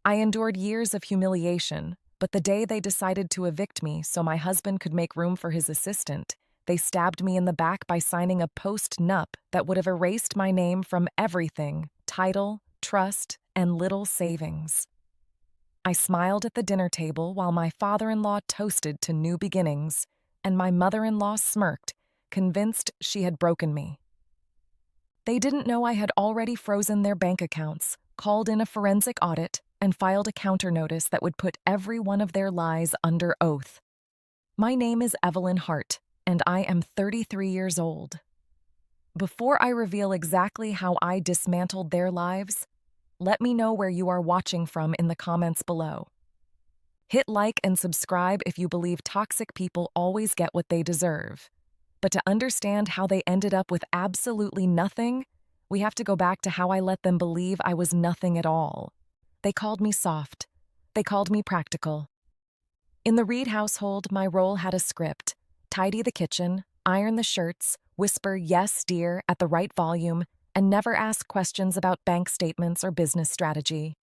I endured years of humiliation, but the day they decided to evict me so my husband could make room for his assistant, they stabbed me in the back by signing a post-nup that would have erased my name from everything: title, trust, and little savings. I smiled at the dinner table while my father-in-law toasted to new beginnings, and my mother-in-law smirked, convinced she had broken me. They didn't know I had already frozen their bank accounts, called in a forensic audit, and filed a counter notice that would put every one of their lies under oath. My name is Evelyn Hart, and I am 33 years old. Before I reveal exactly how I dismantled their lives, let me know where you are watching from in the comments below. Hit like and subscribe if you believe toxic people always get what they deserve. But to understand how they ended up with absolutely nothing, we have to go back to how I let them believe I was nothing at all. They called me soft. They called me practical. In the Reed household, my role had a script: tidy the kitchen, iron the shirts, whisper "yes, dear" at the right volume, and never ask questions about bank statements or business strategy.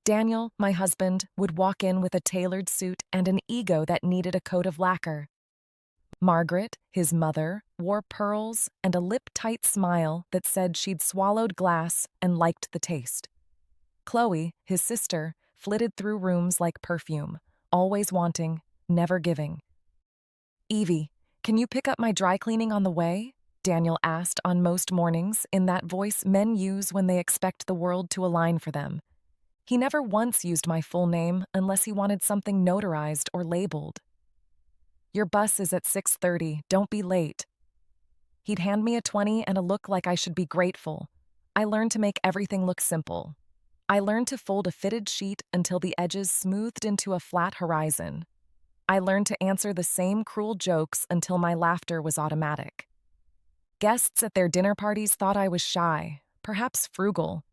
Daniel, my husband, would walk in with a tailored suit and an ego that needed a coat of lacquer. Margaret, his mother, wore pearls and a lip-tight smile that said she'd swallowed glass and liked the taste. Chloe, his sister, flitted through rooms like perfume, always wanting, never giving. "Evie, can you pick up my dry cleaning on the way?" Daniel asked on most mornings in that voice men use when they expect the world to align for them. He never once used my full name unless he wanted something notarized or labeled. "Your bus is at 6:30, don't be late." He'd hand me a 20 and a look like I should be grateful. I learned to make everything look simple. I learned to fold a fitted sheet until the edges smoothed into a flat horizon. I learned to answer the same cruel jokes until my laughter was automatic. Guests at their dinner parties thought I was shy, perhaps frugal.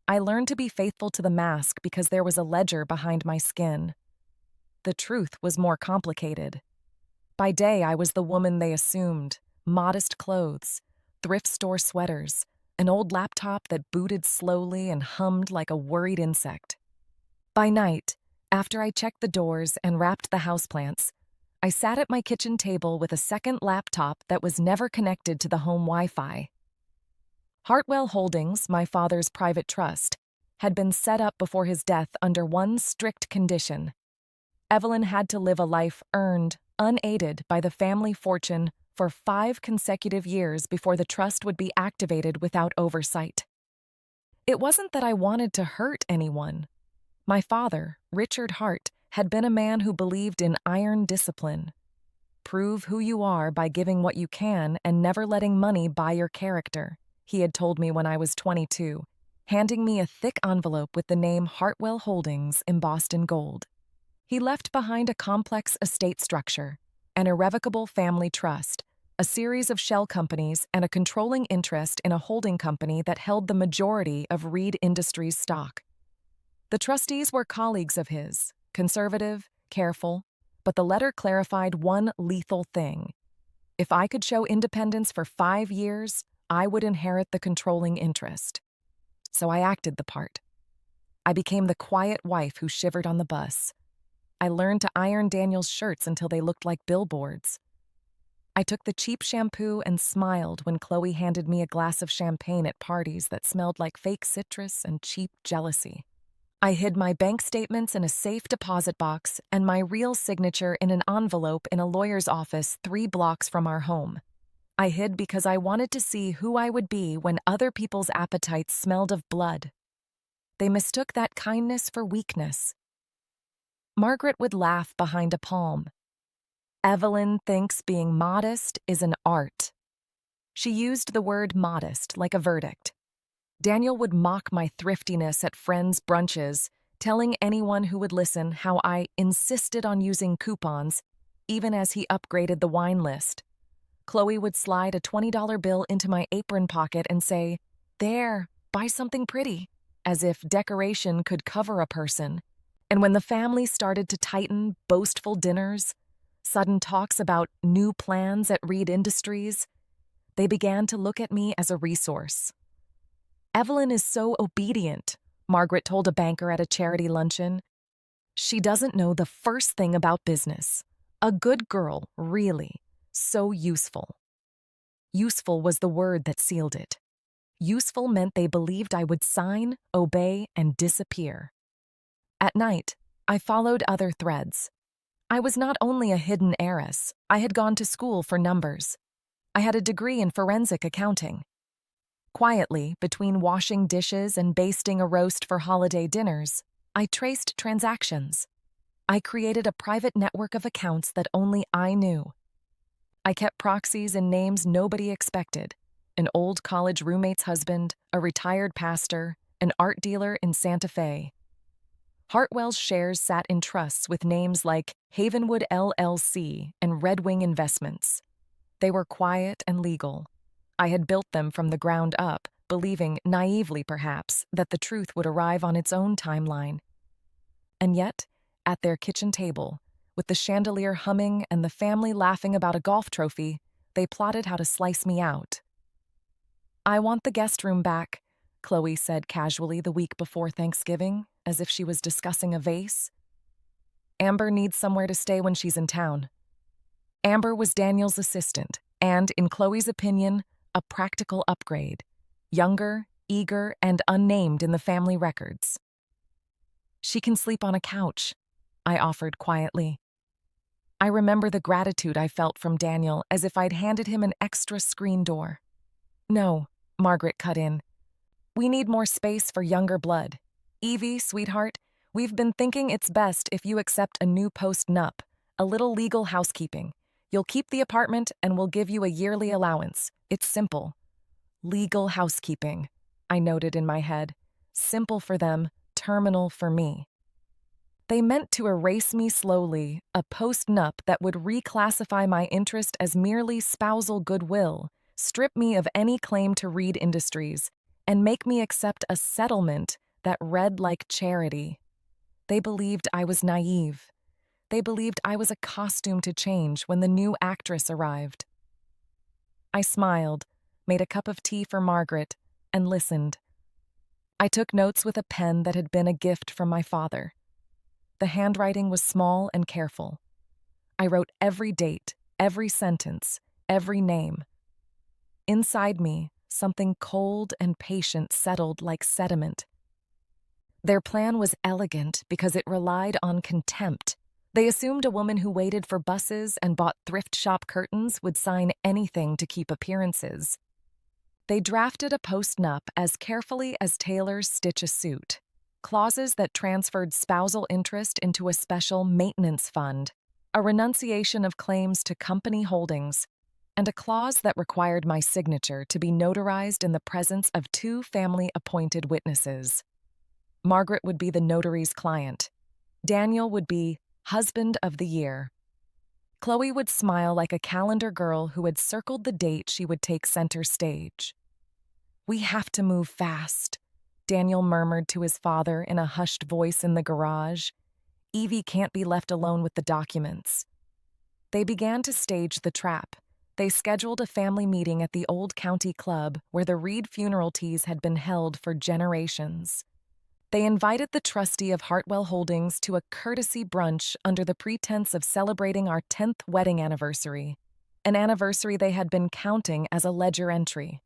I learned to be faithful to the mask because there was a ledger behind my skin. The truth was more complicated. By day, I was the woman they assumed: modest clothes, thrift store sweaters, an old laptop that booted slowly and hummed like a worried insect. By night, after I checked the doors and wrapped the houseplants, I sat at my kitchen table with a second laptop that was never connected to the home Wi-Fi. Hartwell Holdings, my father's private trust, had been set up before his death under one strict condition. Evelyn had to live a life earned, unaided by the family fortune for 5 consecutive years before the trust would be activated without oversight. It wasn't that I wanted to hurt anyone. My father, Richard Hart, had been a man who believed in iron discipline. Prove who you are by giving what you can and never letting money buy your character, he had told me when I was 22, handing me a thick envelope with the name Hartwell Holdings embossed in gold. He left behind a complex estate structure, an irrevocable family trust, a series of shell companies, and a controlling interest in a holding company that held the majority of Reed Industries stock. The trustees were colleagues of his, conservative, careful, but the letter clarified one lethal thing: if I could show independence for 5 years, I would inherit the controlling interest. So I acted the part. I became the quiet wife who shivered on the bus. I learned to iron Daniel's shirts until they looked like billboards. I took the cheap shampoo and smiled when Chloe handed me a glass of champagne at parties that smelled like fake citrus and cheap jealousy. I hid my bank statements in a safe deposit box and my real signature in an envelope in a lawyer's office 3 blocks from our home. I hid because I wanted to see who I would be when other people's appetites smelled of blood. They mistook that kindness for weakness. Margaret would laugh behind a palm. "Evelyn thinks being modest is an art." She used the word modest like a verdict. Daniel would mock my thriftiness at friends' brunches, telling anyone who would listen how I insisted on using coupons, even as he upgraded the wine list. Chloe would slide a $20 bill into my apron pocket and say, "There, buy something pretty," as if decoration could cover a person. And when the family started to tighten boastful dinners, sudden talks about new plans at Reed Industries, they began to look at me as a resource. "Evelyn is so obedient. Margaret told a banker at a charity luncheon. She doesn't know the first thing about business. A good girl, really. So useful. Useful was the word that sealed it. Useful meant they believed I would sign, obey, and disappear. At night, I followed other threads. I was not only a hidden heiress, I had gone to school for numbers. I had a degree in forensic accounting. Quietly, between washing dishes and basting a roast for holiday dinners, I traced transactions. I created a private network of accounts that only I knew. I kept proxies in names nobody expected: an old college roommate's husband, a retired pastor, an art dealer in Santa Fe. Hartwell's shares sat in trusts with names like Havenwood LLC and Red Wing Investments. They were quiet and legal. I had built them from the ground up, believing, naively perhaps, that the truth would arrive on its own timeline. And yet, at their kitchen table, with the chandelier humming and the family laughing about a golf trophy, they plotted how to slice me out. "I want the guest room back," Chloe said casually the week before Thanksgiving, as if she was discussing a vase. "Amber needs somewhere to stay when she's in town." Amber was Daniel's assistant, and, in Chloe's opinion, a practical upgrade. Younger, eager, and unnamed in the family records. "She can sleep on a couch," I offered quietly. I remember the gratitude I felt from Daniel, as if I'd handed him an extra screen door. "No," Margaret cut in. "We need more space for younger blood. Evie, sweetheart, we've been thinking it's best if you accept a new post-nup, a little legal housekeeping. You'll keep the apartment and we'll give you a yearly allowance. It's simple." Legal housekeeping, I noted in my head. Simple for them, terminal for me. They meant to erase me slowly, a post-nup that would reclassify my interest as merely spousal goodwill, strip me of any claim to Reed Industries, and make me accept a settlement that read like charity. They believed I was naive. They believed I was a costume to change when the new actress arrived. I smiled, made a cup of tea for Margaret, and listened. I took notes with a pen that had been a gift from my father. The handwriting was small and careful. I wrote every date, every sentence, every name. Inside me, something cold and patient settled like sediment. Their plan was elegant because it relied on contempt. They assumed a woman who waited for buses and bought thrift shop curtains would sign anything to keep appearances. They drafted a post-nup as carefully as tailors stitch a suit. Clauses that transferred spousal interest into a special maintenance fund, a renunciation of claims to company holdings, and a clause that required my signature to be notarized in the presence of 2 family-appointed witnesses. Margaret would be the notary's client. Daniel would be husband of the year. Chloe would smile like a calendar girl who had circled the date she would take center stage. "We have to move fast," Daniel murmured to his father in a hushed voice in the garage. "Evie can't be left alone with the documents." They began to stage the trap. They scheduled a family meeting at the old county club where the Reed funeral teas had been held for generations. They invited the trustee of Hartwell Holdings to a courtesy brunch under the pretense of celebrating our 10th wedding anniversary, an anniversary they had been counting as a ledger entry.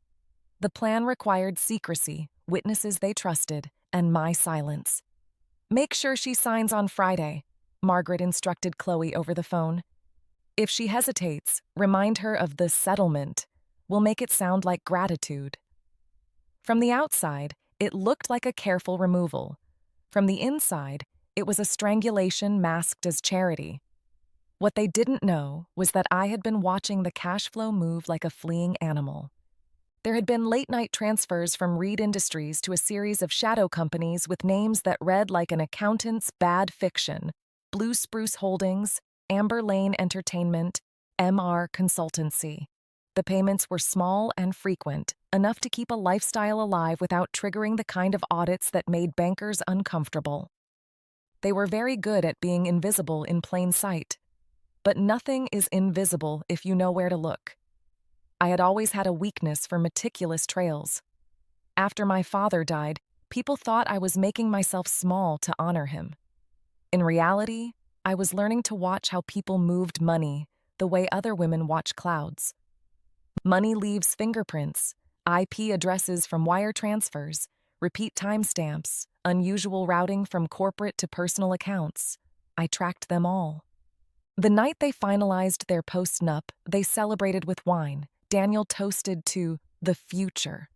The plan required secrecy, witnesses they trusted, and my silence. "Make sure she signs on Friday," Margaret instructed Chloe over the phone. "If she hesitates, remind her of the settlement. We'll make it sound like gratitude." From the outside, it looked like a careful removal. From the inside, it was a strangulation masked as charity. What they didn't know was that I had been watching the cash flow move like a fleeing animal. There had been late-night transfers from Reed Industries to a series of shadow companies with names that read like an accountant's bad fiction: Blue Spruce Holdings, Amber Lane Entertainment, MR Consultancy. The payments were small and frequent, enough to keep a lifestyle alive without triggering the kind of audits that made bankers uncomfortable. They were very good at being invisible in plain sight. But nothing is invisible if you know where to look. I had always had a weakness for meticulous trails. After my father died, People thought I was making myself small to honor him. In reality, I was learning to watch how people moved money the way other women watch clouds. Money leaves fingerprints, IP addresses from wire transfers, repeat timestamps, unusual routing from corporate to personal accounts. I tracked them all. The night they finalized their post-nup, they celebrated with wine. Daniel toasted to the future.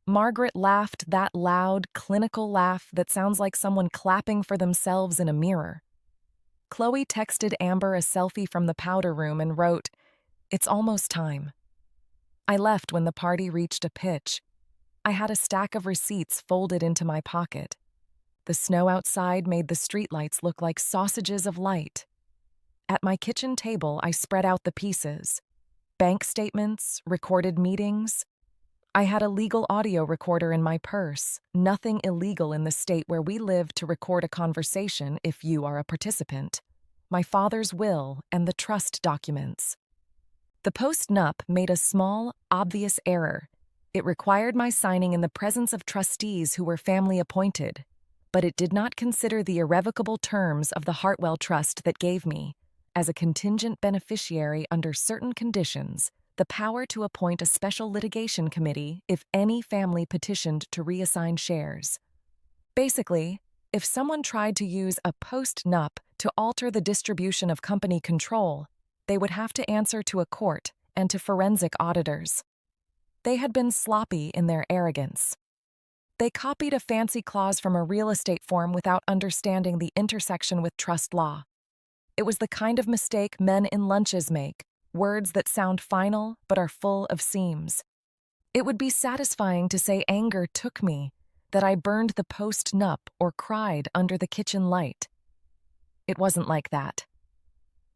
Margaret laughed that loud, clinical laugh that sounds like someone clapping for themselves in a mirror. Chloe texted Amber a selfie from the powder room and wrote, "It's almost time." I left when the party reached a pitch. I had a stack of receipts folded into my pocket. The snow outside made the streetlights look like sausages of light. At my kitchen table, I spread out the pieces. Bank statements, recorded meetings. I had a legal audio recorder in my purse. Nothing illegal in the state where we live to record a conversation if you are a participant. My father's will and the trust documents. The post-nup made a small, obvious error. It required my signing in the presence of trustees who were family appointed, but it did not consider the irrevocable terms of the Hartwell Trust that gave me, as a contingent beneficiary under certain conditions, the power to appoint a special litigation committee if any family petitioned to reassign shares. Basically, if someone tried to use a post-nup to alter the distribution of company control, they would have to answer to a court and to forensic auditors. They had been sloppy in their arrogance. They copied a fancy clause from a real estate form without understanding the intersection with trust law. It was the kind of mistake men in lunches make, words that sound final but are full of seams. It would be satisfying to say anger took me, that I burned the post-nup or cried under the kitchen light. It wasn't like that.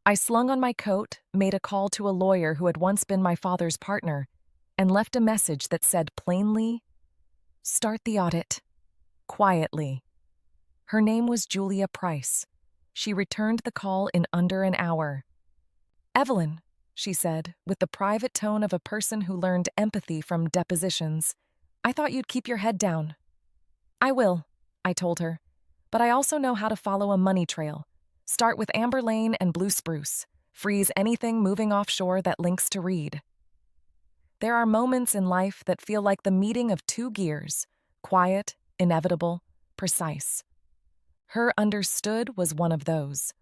I slung on my coat, made a call to a lawyer who had once been my father's partner, and left a message that said plainly, "Start the audit." Quietly. Her name was Julia Price. She returned the call in under an hour. "Evelyn," she said, with the private tone of a person who learned empathy from depositions, "I thought you'd keep your head down." "I will," I told her, "but I also know how to follow a money trail. Start with Amber Lane and Blue Spruce. Freeze anything moving offshore that links to Reed." There are moments in life that feel like the meeting of two gears, quiet, inevitable, precise. Her understood was one of those.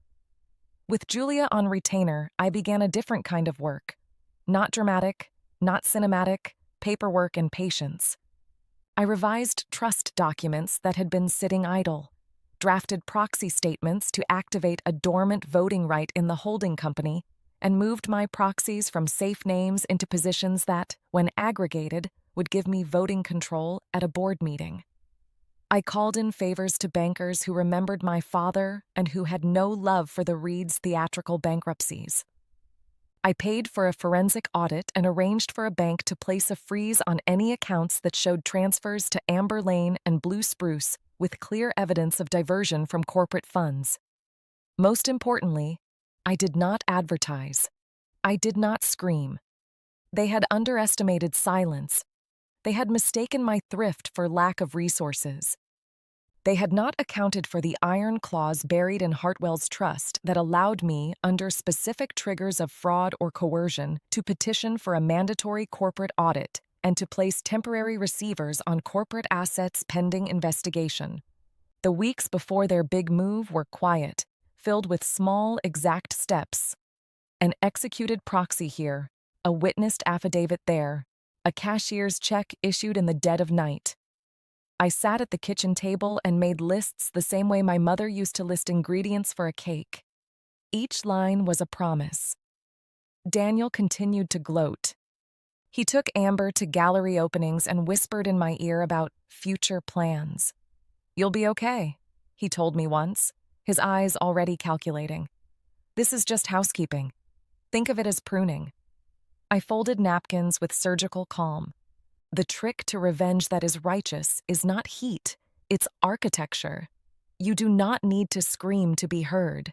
With Julia on retainer, I began a different kind of work. Not dramatic, not cinematic, paperwork and patience. I revised trust documents that had been sitting idle, drafted proxy statements to activate a dormant voting right in the holding company, and moved my proxies from safe names into positions that, when aggregated, would give me voting control at a board meeting. I called in favors to bankers who remembered my father and who had no love for the Reeds' theatrical bankruptcies. I paid for a forensic audit and arranged for a bank to place a freeze on any accounts that showed transfers to Amber Lane and Blue Spruce with clear evidence of diversion from corporate funds. Most importantly, I did not advertise. I did not scream. They had underestimated silence. They had mistaken my thrift for lack of resources. They had not accounted for the iron clause buried in Hartwell's trust that allowed me, under specific triggers of fraud or coercion, to petition for a mandatory corporate audit and to place temporary receivers on corporate assets pending investigation. The weeks before their big move were quiet, filled with small, exact steps. An executed proxy here, a witnessed affidavit there, a cashier's check issued in the dead of night. I sat at the kitchen table and made lists the same way my mother used to list ingredients for a cake. Each line was a promise. Daniel continued to gloat. He took Amber to gallery openings and whispered in my ear about future plans. "You'll be okay," he told me once, his eyes already calculating. "This is just housekeeping. Think of it as pruning." I folded napkins with surgical calm. The trick to revenge that is righteous is not heat, it's architecture. You do not need to scream to be heard.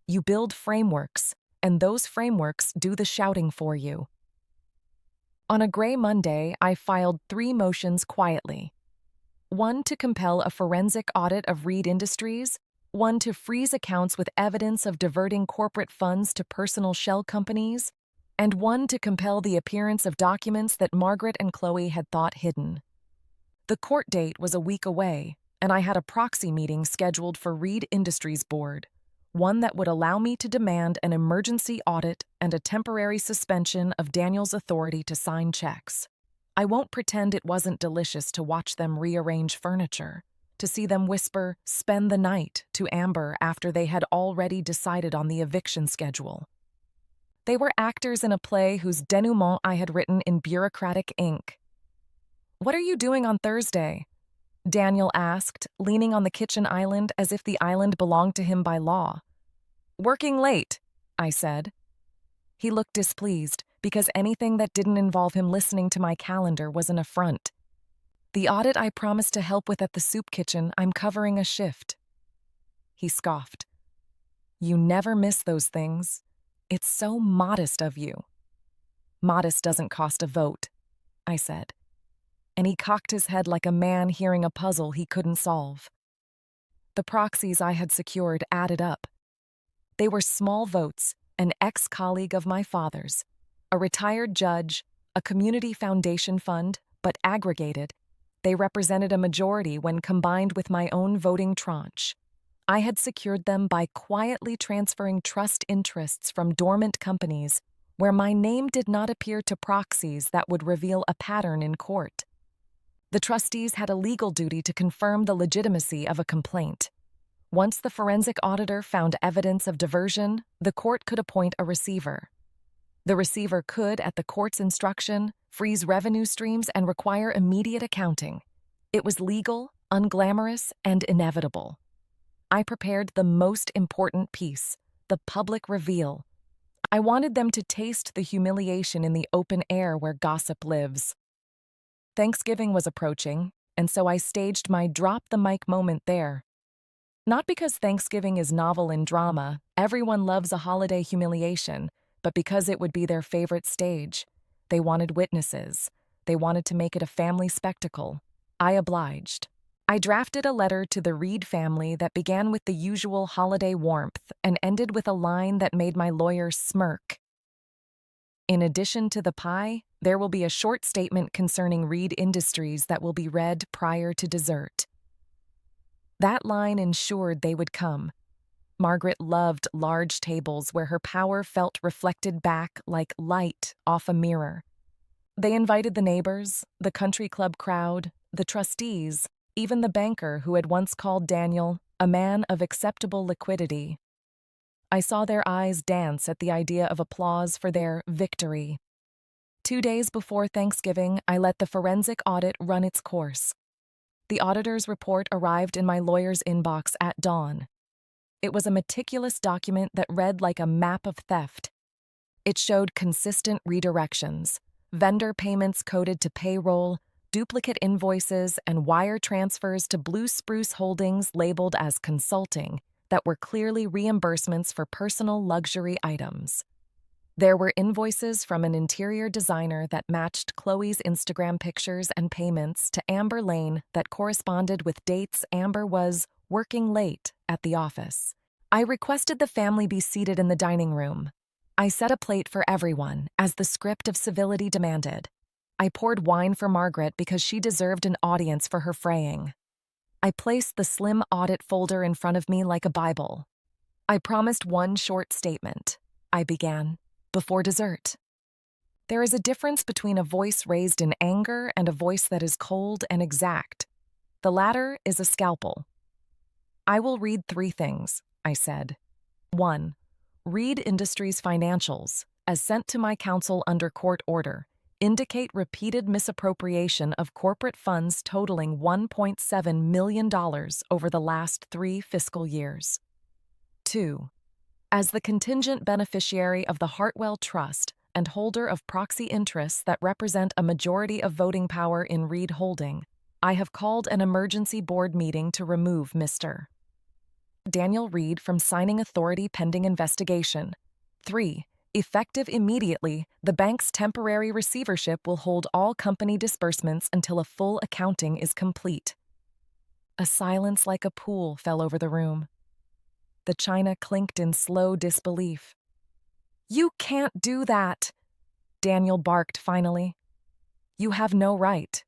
You build frameworks, and those frameworks do the shouting for you. On a gray Monday, I filed 3 motions quietly. one to compel a forensic audit of Reed Industries, one to freeze accounts with evidence of diverting corporate funds to personal shell companies, and one to compel the appearance of documents that Margaret and Chloe had thought hidden. The court date was a week away, and I had a proxy meeting scheduled for Reed Industries Board, one that would allow me to demand an emergency audit and a temporary suspension of Daniel's authority to sign checks. I won't pretend it wasn't delicious to watch them rearrange furniture, to see them whisper, "Spend the night," to Amber after they had already decided on the eviction schedule. They were actors in a play whose denouement I had written in bureaucratic ink. "What are you doing on Thursday?" Daniel asked, leaning on the kitchen island as if the island belonged to him by law. "Working late," I said. He looked displeased, because anything that didn't involve him listening to my calendar was an affront. "The audit I promised to help with at the soup kitchen, I'm covering a shift." He scoffed. "You never miss those things. It's so modest of you." "Modest doesn't cost a vote," I said. And he cocked his head like a man hearing a puzzle he couldn't solve. The proxies I had secured added up. They were small votes, an ex-colleague of my father's, a retired judge, a community foundation fund, but aggregated, they represented a majority when combined with my own voting tranche. I had secured them by quietly transferring trust interests from dormant companies where my name did not appear to proxies that would reveal a pattern in court. The trustees had a legal duty to confirm the legitimacy of a complaint. Once the forensic auditor found evidence of diversion, the court could appoint a receiver. The receiver could, at the court's instruction, freeze revenue streams and require immediate accounting. It was legal, unglamorous, and inevitable. I prepared the most important piece, the public reveal. I wanted them to taste the humiliation in the open air where gossip lives. Thanksgiving was approaching, and so I staged my drop-the-mic moment there. Not because Thanksgiving is novel in drama, everyone loves a holiday humiliation, but because it would be their favorite stage. They wanted witnesses. They wanted to make it a family spectacle. I obliged. I drafted a letter to the Reed family that began with the usual holiday warmth and ended with a line that made my lawyer smirk. "In addition to the pie, there will be a short statement concerning Reed Industries that will be read prior to dessert." That line ensured they would come. Margaret loved large tables where her power felt reflected back like light off a mirror. They invited the neighbors, the country club crowd, the trustees, even the banker who had once called Daniel a man of acceptable liquidity. I saw their eyes dance at the idea of applause for their victory. 2 days before Thanksgiving, I let the forensic audit run its course. The auditor's report arrived in my lawyer's inbox at dawn. It was a meticulous document that read like a map of theft. It showed consistent redirections, vendor payments coded to payroll, duplicate invoices, and wire transfers to Blue Spruce Holdings labeled as consulting that were clearly reimbursements for personal luxury items. There were invoices from an interior designer that matched Chloe's Instagram pictures and payments to Amber Lane that corresponded with dates Amber was working late at the office. I requested the family be seated in the dining room. I set a plate for everyone, as the script of civility demanded. I poured wine for Margaret because she deserved an audience for her fraying. I placed the slim audit folder in front of me like a Bible. I promised one short statement, I began, before dessert. There is a difference between a voice raised in anger and a voice that is cold and exact. The latter is a scalpel. "I will read 3 things," I said. 1. Reed Industries financials, as sent to my counsel under court order, indicate repeated misappropriation of corporate funds totaling $1.7 million over the last 3 fiscal years. 2. As the contingent beneficiary of the Hartwell Trust and holder of proxy interests that represent a majority of voting power in Reed Holding, I have called an emergency board meeting to remove Mr. Daniel Reed from signing authority pending investigation. 3. Effective immediately, the bank's temporary receivership will hold all company disbursements until a full accounting is complete. A silence like a pool fell over the room. The china clinked in slow disbelief. "You can't do that," Daniel barked finally. "You have no right."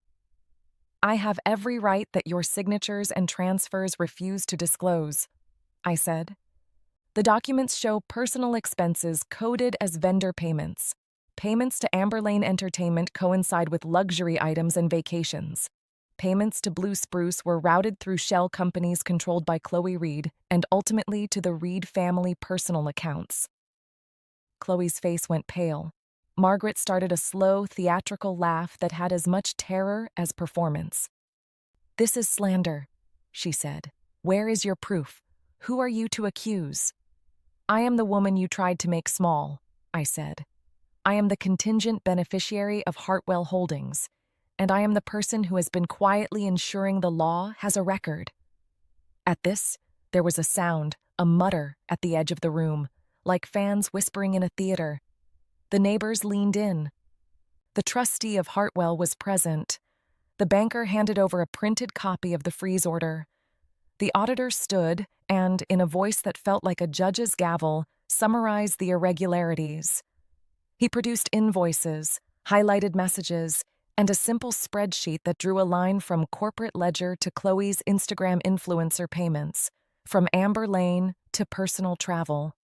"I have every right that your signatures and transfers refuse to disclose," I said. "The documents show personal expenses coded as vendor payments. Payments to Amber Lane Entertainment coincide with luxury items and vacations. Payments to Blue Spruce were routed through shell companies controlled by Chloe Reed and ultimately to the Reed family personal accounts." Chloe's face went pale. Margaret started a slow, theatrical laugh that had as much terror as performance. "This is slander," she said. "Where is your proof? Who are you to accuse?" "I am the woman you tried to make small," I said. "I am the contingent beneficiary of Hartwell Holdings, and I am the person who has been quietly ensuring the law has a record." At this, there was a sound, a mutter, at the edge of the room, like fans whispering in a theater. The neighbors leaned in. The trustee of Hartwell was present. The banker handed over a printed copy of the freeze order. The auditor stood and, in a voice that felt like a judge's gavel, summarized the irregularities. He produced invoices, highlighted messages, and a simple spreadsheet that drew a line from corporate ledger to Chloe's Instagram influencer payments, from Amber Lane to personal travel.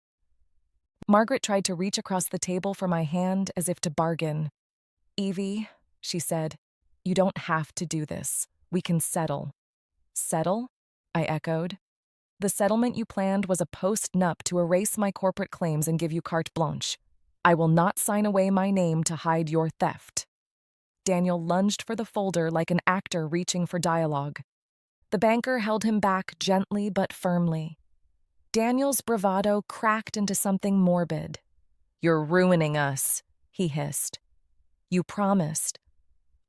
Margaret tried to reach across the table for my hand as if to bargain. "Evie," she said, "you don't have to do this. We can settle." "Settle?" I echoed. "The settlement you planned was a post-nup to erase my corporate claims and give you carte blanche. I will not sign away my name to hide your theft." Daniel lunged for the folder like an actor reaching for dialogue. The banker held him back gently but firmly. Daniel's bravado cracked into something morbid. "You're ruining us," he hissed. "You promised."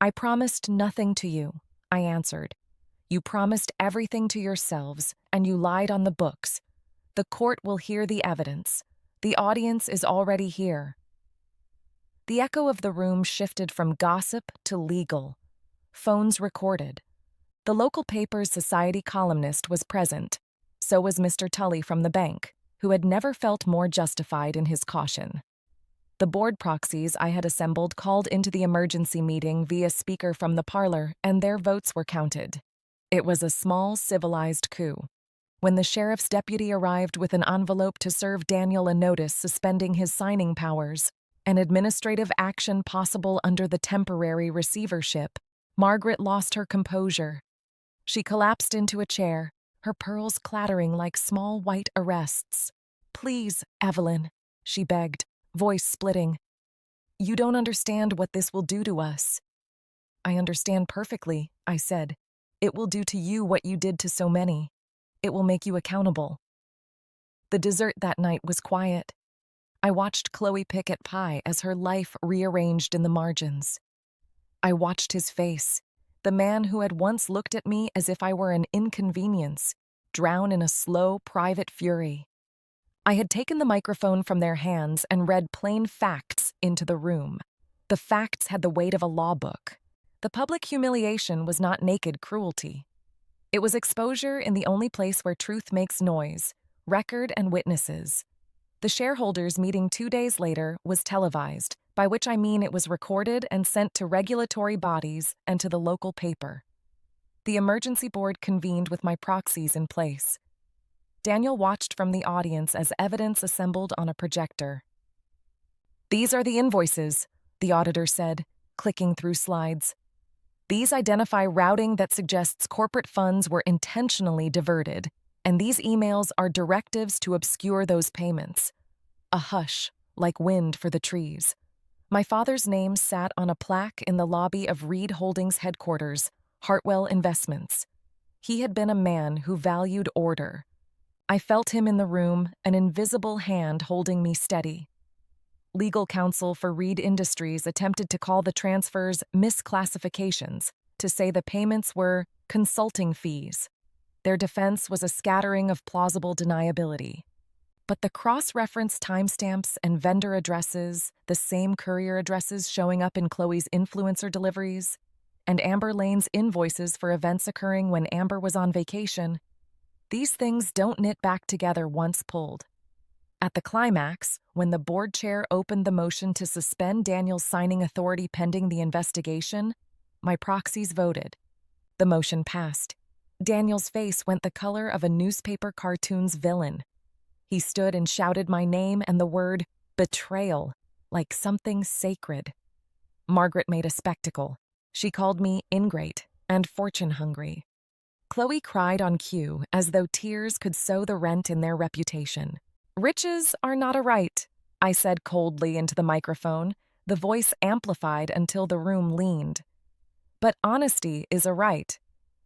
"I promised nothing to you," I answered. "You promised everything to yourselves, and you lied on the books. The court will hear the evidence. The audience is already here." The echo of the room shifted from gossip to legal. Phones recorded. The local paper's society columnist was present. So was Mr. Tully from the bank, who had never felt more justified in his caution. The board proxies I had assembled called into the emergency meeting via speaker from the parlor, and their votes were counted. It was a small, civilized coup. When the sheriff's deputy arrived with an envelope to serve Daniel a notice suspending his signing powers, an administrative action possible under the temporary receivership, Margaret lost her composure. She collapsed into a chair, her pearls clattering like small white arrests. "Please, Evelyn," she begged, voice splitting. "You don't understand what this will do to us." "I understand perfectly," I said. "It will do to you what you did to so many. It will make you accountable." The dessert that night was quiet. I watched Chloe pick at pie as her life rearranged in the margins. I watched his face, the man who had once looked at me as if I were an inconvenience, drown in a slow, private fury. I had taken the microphone from their hands and read plain facts into the room. The facts had the weight of a law book. The public humiliation was not naked cruelty. It was exposure in the only place where truth makes noise, record and witnesses. The shareholders' meeting 2 days later was televised, by which I mean it was recorded and sent to regulatory bodies and to the local paper. The emergency board convened with my proxies in place. Daniel watched from the audience as evidence assembled on a projector. "These are the invoices," the auditor said, clicking through slides. "These identify routing that suggests corporate funds were intentionally diverted, and these emails are directives to obscure those payments." A hush, like wind for the trees. My father's name sat on a plaque in the lobby of Reed Holdings headquarters, Hartwell Investments. He had been a man who valued order. I felt him in the room, an invisible hand holding me steady. Legal counsel for Reed Industries attempted to call the transfers misclassifications, to say the payments were consulting fees. Their defense was a scattering of plausible deniability. But the cross-reference timestamps and vendor addresses, the same courier addresses showing up in Chloe's influencer deliveries, and Amber Lane's invoices for events occurring when Amber was on vacation. These things don't knit back together once pulled. At the climax, when the board chair opened the motion to suspend Daniel's signing authority pending the investigation, my proxies voted. The motion passed. Daniel's face went the color of a newspaper cartoon's villain. He stood and shouted my name and the word betrayal, like something sacred. Margaret made a spectacle. She called me ingrate and fortune-hungry. Chloe cried on cue, as though tears could sow the rent in their reputation. "Riches are not a right," I said coldly into the microphone, the voice amplified until the room leaned. "But honesty is a right.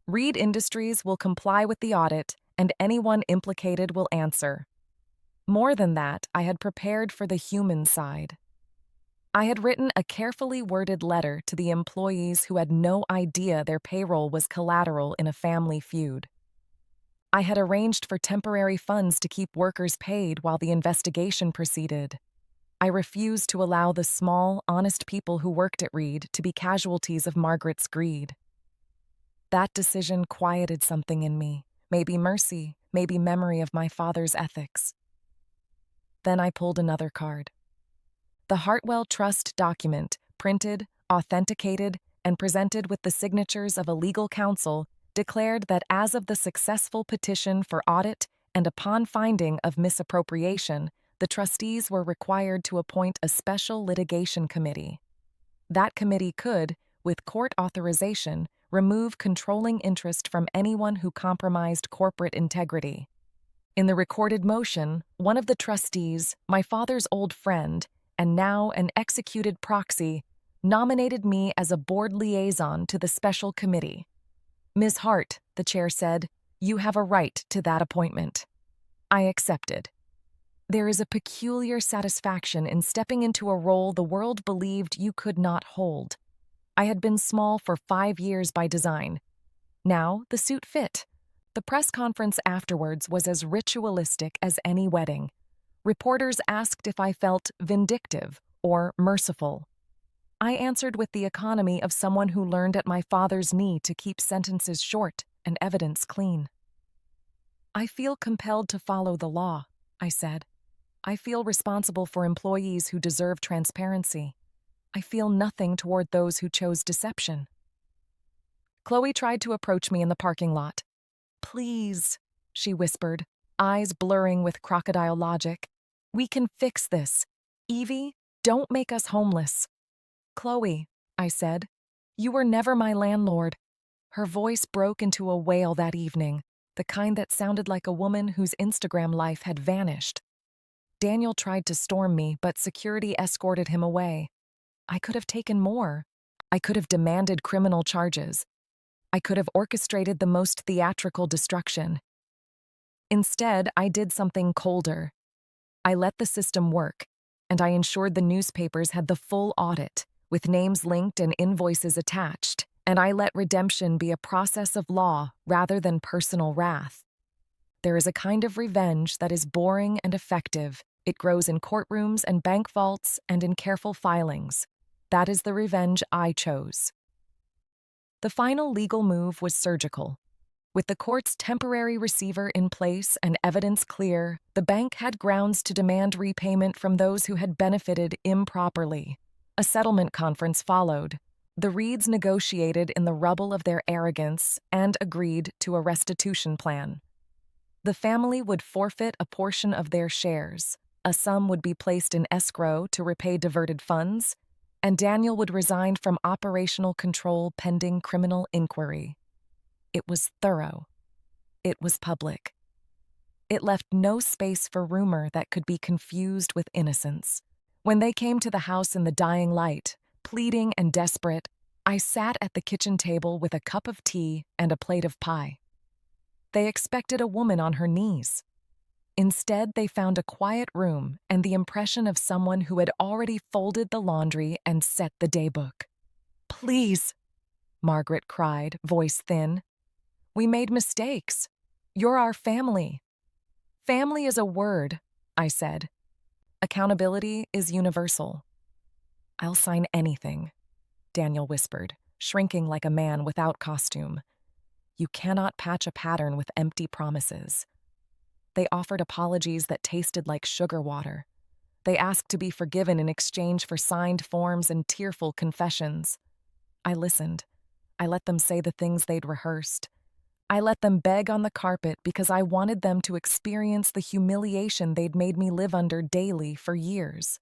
Reed Industries will comply with the audit, and anyone implicated will answer." More than that, I had prepared for the human side. I had written a carefully worded letter to the employees who had no idea their payroll was collateral in a family feud. I had arranged for temporary funds to keep workers paid while the investigation proceeded. I refused to allow the small, honest people who worked at Reed to be casualties of Margaret's greed. That decision quieted something in me, maybe mercy, maybe memory of my father's ethics. Then I pulled another card. The Hartwell Trust document, printed, authenticated, and presented with the signatures of a legal counsel, declared that as of the successful petition for audit and upon finding of misappropriation, the trustees were required to appoint a special litigation committee. That committee could, with court authorization, remove controlling interest from anyone who compromised corporate integrity. In the recorded motion, one of the trustees, my father's old friend, and now an executed proxy, nominated me as a board liaison to the special committee. "Ms. Hart," the chair said, "you have a right to that appointment." I accepted. There is a peculiar satisfaction in stepping into a role the world believed you could not hold. I had been small for 5 years by design. Now the suit fit. The press conference afterwards was as ritualistic as any wedding. Reporters asked if I felt vindictive or merciful. I answered with the economy of someone who learned at my father's knee to keep sentences short and evidence clean. "I feel compelled to follow the law," I said. "I feel responsible for employees who deserve transparency. I feel nothing toward those who chose deception." Chloe tried to approach me in the parking lot. "Please," she whispered, eyes blurring with crocodile logic. "We can fix this. Evie, don't make us homeless." "Chloe," I said, "you were never my landlord." Her voice broke into a wail that evening, the kind that sounded like a woman whose Instagram life had vanished. Daniel tried to storm me, but security escorted him away. I could have taken more. I could have demanded criminal charges. I could have orchestrated the most theatrical destruction. Instead, I did something colder. I let the system work, and I ensured the newspapers had the full audit, with names linked and invoices attached, and I let redemption be a process of law rather than personal wrath. There is a kind of revenge that is boring and effective. It grows in courtrooms and bank vaults and in careful filings. That is the revenge I chose. The final legal move was surgical. With the court's temporary receiver in place and evidence clear, the bank had grounds to demand repayment from those who had benefited improperly. A settlement conference followed. The Reeds negotiated in the rubble of their arrogance and agreed to a restitution plan. The family would forfeit a portion of their shares, a sum would be placed in escrow to repay diverted funds, and Daniel would resign from operational control pending criminal inquiry. It was thorough. It was public. It left no space for rumor that could be confused with innocence. When they came to the house in the dying light, pleading and desperate, I sat at the kitchen table with a cup of tea and a plate of pie. They expected a woman on her knees. Instead, they found a quiet room and the impression of someone who had already folded the laundry and set the daybook. "Please," Margaret cried, voice thin. "We made mistakes. You're our family." "Family is a word," I said. "Accountability is universal." "I'll sign anything," Daniel whispered, shrinking like a man without costume. You cannot patch a pattern with empty promises. They offered apologies that tasted like sugar water. They asked to be forgiven in exchange for signed forms and tearful confessions. I listened. I let them say the things they'd rehearsed. I let them beg on the carpet because I wanted them to experience the humiliation they'd made me live under daily for years.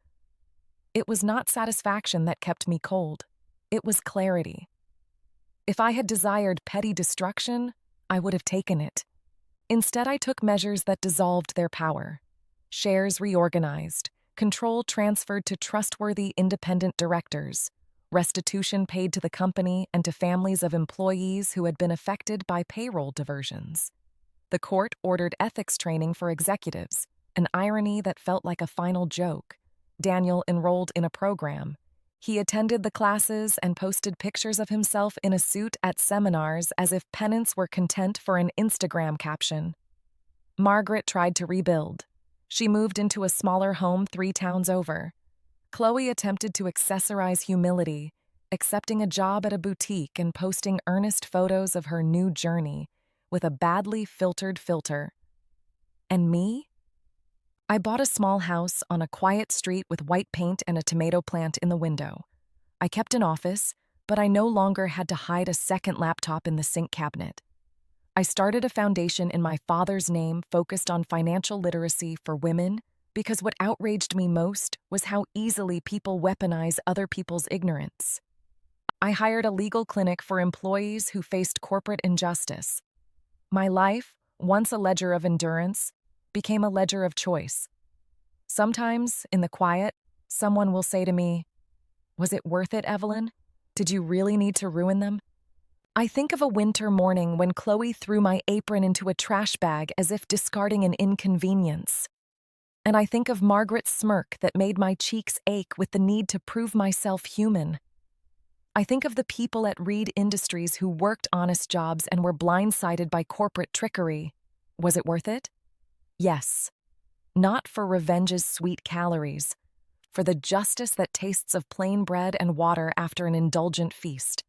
It was not satisfaction that kept me cold. It was clarity. If I had desired petty destruction, I would have taken it. Instead, I took measures that dissolved their power. Shares reorganized, control transferred to trustworthy independent directors, restitution paid to the company and to families of employees who had been affected by payroll diversions. The court ordered ethics training for executives, an irony that felt like a final joke. Daniel enrolled in a program. He attended the classes and posted pictures of himself in a suit at seminars as if penance were content for an Instagram caption. Margaret tried to rebuild. She moved into a smaller home 3 towns over. Chloe attempted to accessorize humility, accepting a job at a boutique and posting earnest photos of her new journey with a badly filtered filter. And me? I bought a small house on a quiet street with white paint and a tomato plant in the window. I kept an office, but I no longer had to hide a second laptop in the sink cabinet. I started a foundation in my father's name focused on financial literacy for women because what outraged me most was how easily people weaponize other people's ignorance. I hired a legal clinic for employees who faced corporate injustice. My life, once a ledger of endurance, became a ledger of choice. Sometimes, in the quiet, someone will say to me, "Was it worth it, Evelyn? Did you really need to ruin them?" I think of a winter morning when Chloe threw my apron into a trash bag as if discarding an inconvenience. And I think of Margaret's smirk that made my cheeks ache with the need to prove myself human. I think of the people at Reed Industries who worked honest jobs and were blindsided by corporate trickery. Was it worth it? Yes. Not for revenge's sweet calories, for the justice that tastes of plain bread and water after an indulgent feast.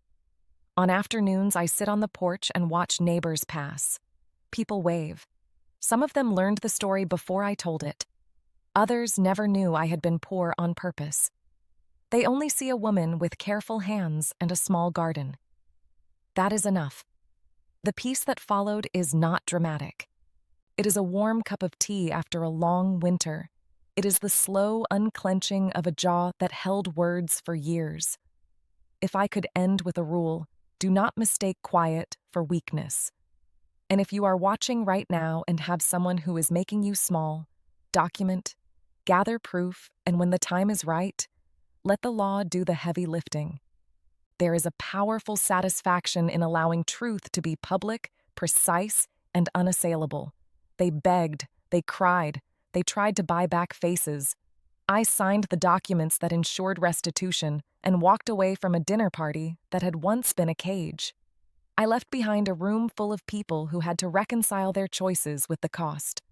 On afternoons, I sit on the porch and watch neighbors pass. People wave. Some of them learned the story before I told it. Others never knew I had been poor on purpose. They only see a woman with careful hands and a small garden. That is enough. The peace that followed is not dramatic. It is a warm cup of tea after a long winter. It is the slow unclenching of a jaw that held words for years. If I could end with a rule, do not mistake quiet for weakness. And if you are watching right now and have someone who is making you small, document, gather proof, and when the time is right, let the law do the heavy lifting. There is a powerful satisfaction in allowing truth to be public, precise, and unassailable. They begged, they cried, they tried to buy back faces. I signed the documents that ensured restitution and walked away from a dinner party that had once been a cage. I left behind a room full of people who had to reconcile their choices with the cost.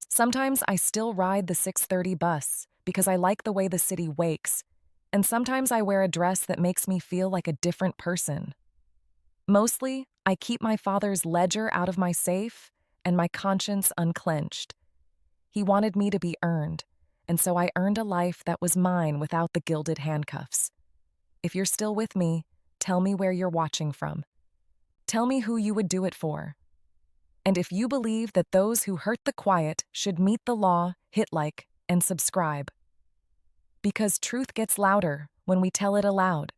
Sometimes I still ride the 6:30 bus because I like the way the city wakes, and sometimes I wear a dress that makes me feel like a different person. Mostly, I keep my father's ledger out of my safe and my conscience unclenched. He wanted me to be earned, and so I earned a life that was mine without the gilded handcuffs. If you're still with me, tell me where you're watching from. Tell me who you would do it for. And if you believe that those who hurt the quiet should meet the law, hit like and subscribe. Because truth gets louder when we tell it aloud.